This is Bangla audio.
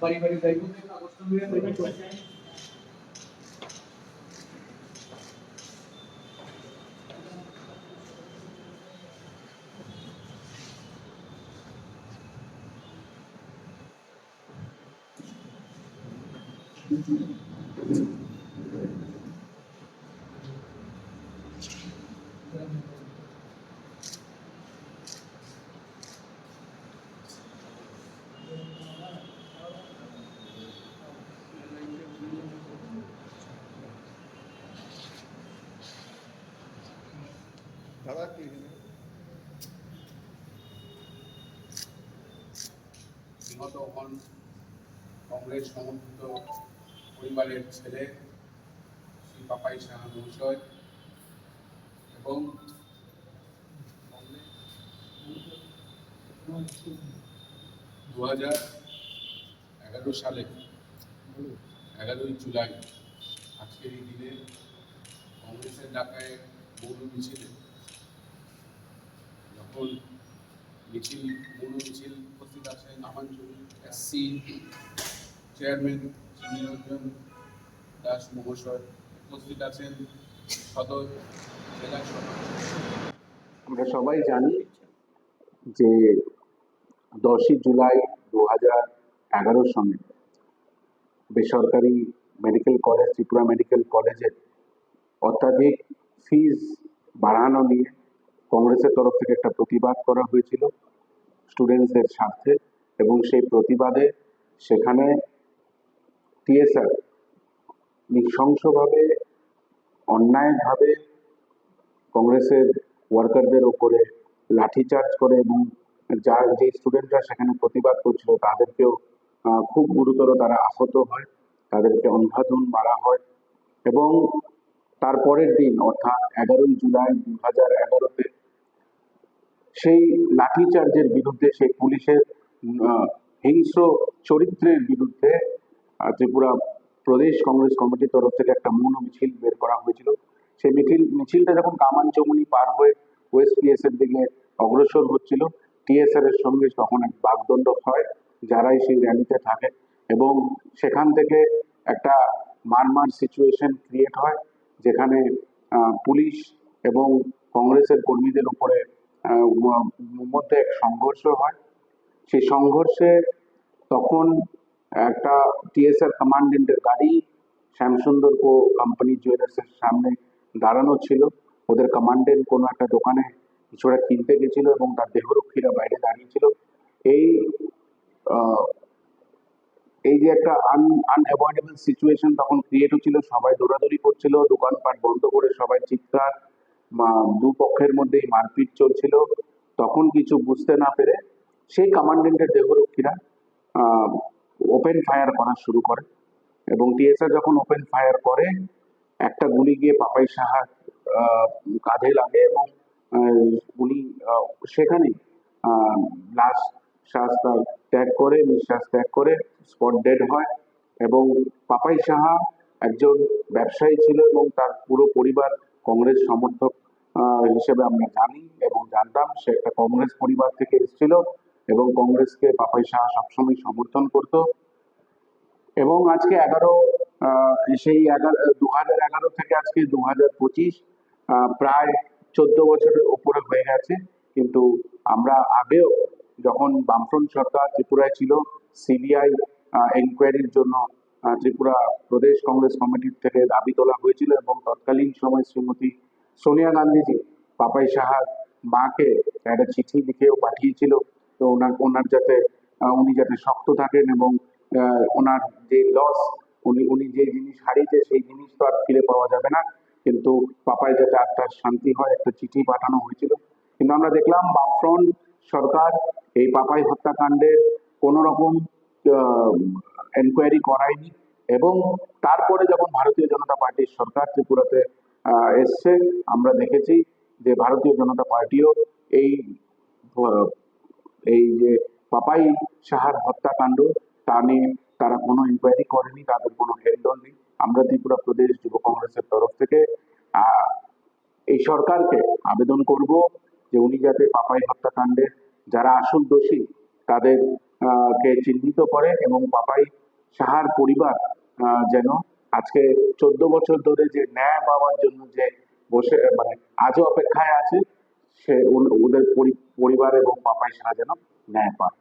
পারিবারিক দায়িত্ব কাগজটা নিয়ে নিহত হন কংগ্রেস সমর্থিত পরিবারের ছেলে শ্রী পাপাই সাহা মহাশয় এবং 2011 সালে 11ই জুলাই আজকের এই দিনে কংগ্রেসের ডাকায় মৌন মিছিলে যখন মৌন মিছিল উপস্থিত আছেন আমাঞ্চল এসসি চেয়ারম্যান শ্রী নিরঞ্জন দাস মহাশয়, উপস্থিত আছেন সদর জেলা সভাপতি। আমরা সবাই জানি যে 10ই জুলাই 2011 সনে বেসরকারি মেডিকেল কলেজ ত্রিপুরা মেডিকেল কলেজে অত্যাধিক ফিজ বাড়ানো নিয়ে কংগ্রেসের তরফ থেকে একটা প্রতিবাদ করা হয়েছিল স্টুডেন্টসদের স্বার্থে, এবং সেই প্রতিবাদে সেখানে টিএসআর নৃশংসভাবে অন্যায়ভাবে কংগ্রেসের ওয়ার্কারদের উপরে লাঠিচার্জ করে, এবং যে স্টুডেন্টরা সেখানে প্রতিবাদ করছিল তাদেরকেও খুব গুরুতর তারা আহত হয়, তাদেরকে অন্ধাধুন মারা হয়। এবং তারপরের দিন অর্থাৎ 11ই জুলাই 2011-তে সেই লাঠিচার্জের বিরুদ্ধে, সেই পুলিশের হিংস্র চরিত্রের বিরুদ্ধে ত্রিপুরা প্রদেশ কংগ্রেস কমিটির তরফ থেকে একটা মৌন মিছিল বের করা হয়েছিল। সেই মিছিলটা যখন কামানচমুনি পার হয়ে ওএসপিএস এর দিকে অগ্রসর হচ্ছিল, টিএসআর এর সঙ্গে তখন এক বাগদণ্ড হয় যারাই সেই র্যালিতে থাকে, এবং সেখান থেকে একটা মারমার সিচুয়েশন ক্রিয়েট হয়, যেখানে পুলিশ এবং কংগ্রেসের কর্মীদের উপরে মধ্যে এক সংঘর্ষ হয়। সেই সংঘর্ষে তখন একটা টিএসআর কমান্ডেন্টের গাড়ি শ্যামসুন্দর কোম্পানি জুয়েলার্সের সামনে দাঁড়ানো ছিল। ওদের কমান্ডেন্ট কোনো একটা দোকানে কিছুটা কিনতে গেছিল এবং তার দেহরক্ষীরা বাইরে দাঁড়িয়েছিল। এই যে একটা আনঅ্যাভয়েডেবল সিচুয়েশন তখন ক্রিয়েট হচ্ছিল, সবাই দৌড়াদৌড়ি করছিল, দোকানপাট বন্ধ করে সবাই চিৎকার, দুপক্ষের মধ্যেই মারপিট চলছিল। তখন কিছু বুঝতে না পেরে সেই কমান্ডেন্টের দেহরক্ষীরা ওপেন ফায়ার করা শুরু করে, এবং টিএসআর যখন ওপেন ফায়ার করে একটা গুলি গিয়ে পাপাই সাহার কাঁধে লাগে, এবং উনি সেখানেই নিঃশ্বাস ত্যাগ করে স্পট ডেড হয়। এবং পাপাই সাহা একজন ব্যবসায়ী ছিল এবং তার পুরো পরিবার কংগ্রেস সমর্থক হিসেবে আমরা জানি এবং জানতাম। সে একটা কংগ্রেস পরিবার থেকে এসেছিল এবং কংগ্রেসকে পাপাই সাহা সবসময় সমর্থন করত। এবং আজকে 2011 থেকে আজকে 2025 প্রায় 14 বছরের উপরে হয়ে গেছে। কিন্তু আমরা আগেও যখন বামফ্রন্ট সরকার ত্রিপুরায় ছিল, সিবিআই এনকোয়ারির জন্য ত্রিপুরা প্রদেশ কংগ্রেস কমিটির থেকে দাবি তোলা হয়েছিল, এবং তৎকালীন সময় শ্রীমতী সোনিয়া গান্ধীজি পাপাই সাহার মাকে একটা চিঠি লিখেও পাঠিয়েছিল, তো ওনার যাতে উনি যাতে শক্ত থাকেন, এবং ওনার যে লস, উনি যে জিনিস হারিয়েছে সেই জিনিস তো আর ফিরে পাওয়া যাবে না, কিন্তু পাপাই যাতে আত্মার শান্তি হয়, একটা চিঠি পাঠানো হয়েছিল। কিন্তু আমরা দেখলাম বামফ্রন্ট সরকার এই পাপাই হত্যাকাণ্ডের কোন রকম এনকোয়ারি করায়নি, এবং তারপরে যখন ভারতীয় জনতা পার্টির সরকার ত্রিপুরাতে এসছে, আমরা দেখেছি যে ভারতীয় জনতা পার্টিও এই যে পাপাই সাহার হত্যাকাণ্ড তা নিয়ে তারা কোনো ইনকোয়ারি করেনি, তাদের কোনো হেলদোল নেই। আমরা ত্রিপুরা প্রদেশ যুব কংগ্রেসের তরফ থেকে এই সরকারকে আবেদন করব যে উনি যাতে পাপাই হত্যাকাণ্ডের যারা আসল দোষী তাদের কে চিহ্নিত করে এবং পাপাই সাহার পরিবার যেন আজকে 14 বছর ধরে যে ন্যায় পাওয়ার জন্য যে বসে মানে আজও অপেক্ষায় আছে, সে ওদের পরিবার এবং পাপাই সাহা যেন ন্যায় পায়।